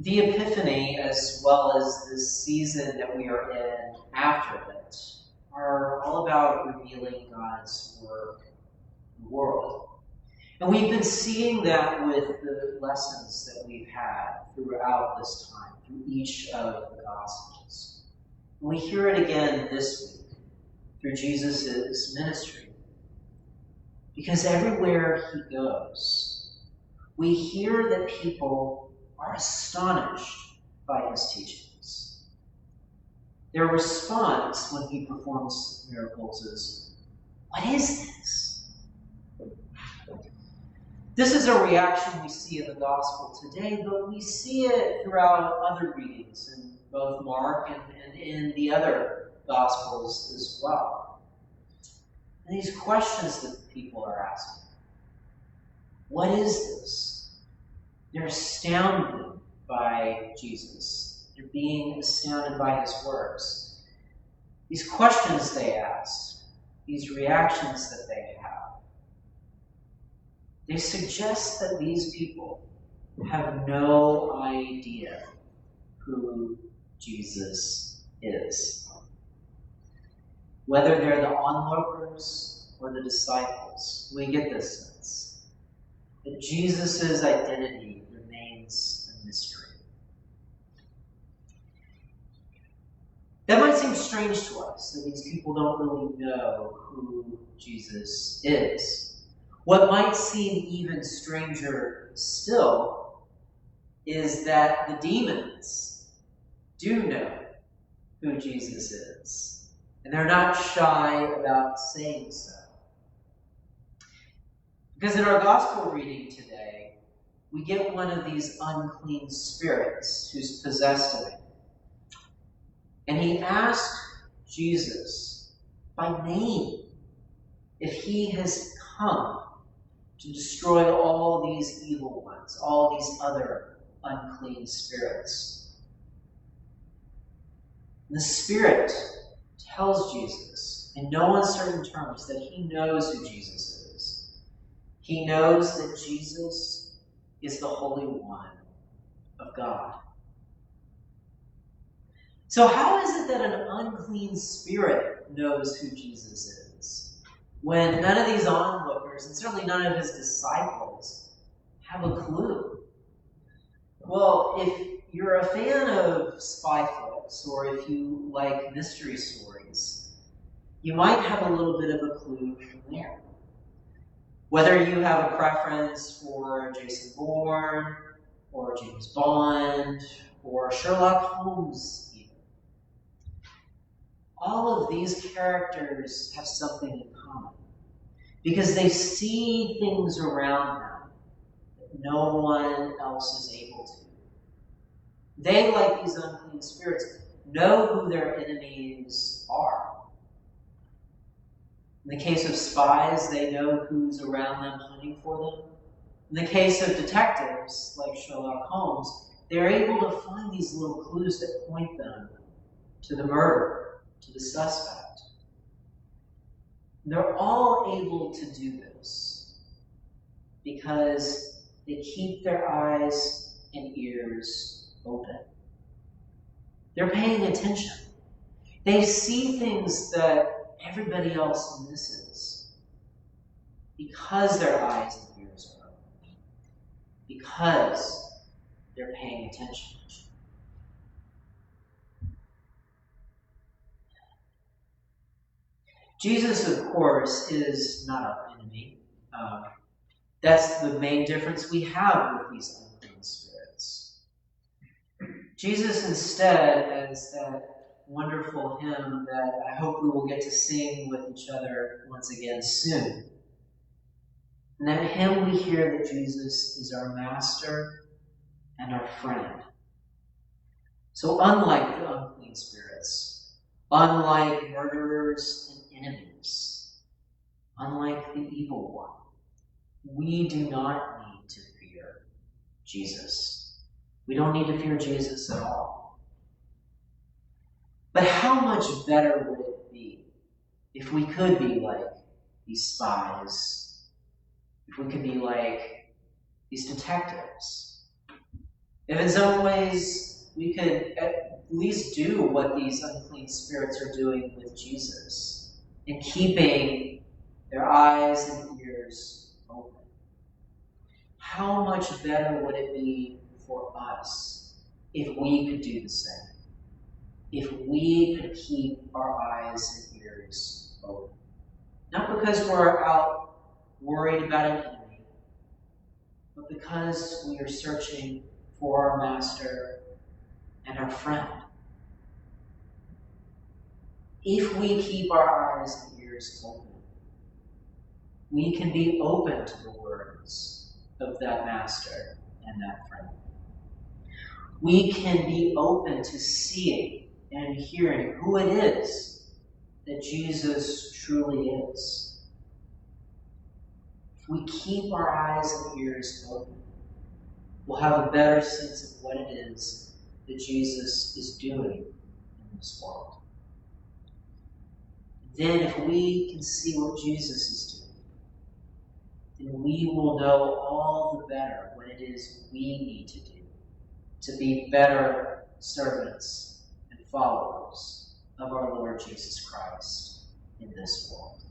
The Epiphany, as well as the season that we are in after it, are all about revealing God's work in the world. And we've been seeing that with the lessons that we've had throughout this time, through each of the Gospels. And we hear it again this week through Jesus' ministry. Because everywhere he goes, we hear that people are astonished by his teachings. Their response when he performs miracles is, "What is this?" This is a reaction we see in the gospel today, but we see it throughout other readings in both Mark and in the other gospels as well. And these questions that people are asking, what is this? They're astounded by Jesus. They're being astounded by his works. These questions they ask, these reactions that they have, they suggest that these people have no idea who Jesus is. Whether they're the onlookers or the disciples, we get this sense that Jesus' identity remains a mystery. That might seem strange to us, that these people don't really know who Jesus is. What might seem even stranger still is that the demons do know who Jesus is, and they're not shy about saying so. Because in our gospel reading today, we get one of these unclean spirits who's possessed of it. And he asked Jesus by name if he has come to destroy all these evil ones, all these other unclean spirits. And the Spirit tells Jesus in no uncertain terms that he knows who Jesus is. He knows that Jesus is the Holy One of God. So how is it that an unclean spirit knows who Jesus is, when none of these onlookers, and certainly none of his disciples, have a clue? Well, if you're a fan of spy flicks, or if you like mystery stories, you might have a little bit of a clue from there. Whether you have a preference for Jason Bourne, or James Bond, or Sherlock Holmes even. All of these characters have something in common, because they see things around them that no one else is able to. They, like these unclean spirits, know who their enemies are. In the case of spies, they know who's around them hunting for them. In the case of detectives, like Sherlock Holmes, they're able to find these little clues that point them to the murderer, to the suspect. And they're all able to do this because they keep their eyes and ears open. They're paying attention. They see things that everybody else misses because their eyes and ears are open, because they're paying attention. Jesus, of course, is not our enemy. That's the main difference we have with these unclean spirits. Jesus, instead, as that wonderful hymn that I hope we will get to sing with each other once again soon. In that hymn, we hear that Jesus is our master and our friend. So unlike the unclean spirits, unlike murderers and enemies, unlike the evil one, we do not need to fear Jesus. We don't need to fear Jesus at all. But how much better would it be if we could be like these spies, if we could be like these detectives, If in some ways we could at least do what these unclean spirits are doing with Jesus, in keeping their eyes and ears open, how much better would it be for us if we could do the same? If we could keep our eyes and ears open. Not because we're out worried about an enemy, but because we are searching for our Master and our friend. If we keep our eyes and ears open, we can be open to the words of that Master and that friend. We can be open to seeing and hearing who it is that Jesus truly is. If we keep our eyes and ears open, we'll have a better sense of what it is that Jesus is doing in this world. Then if we can see what Jesus is doing, then we will know all the better what it is we need to do to be better servants and followers of our Lord Jesus Christ in this world.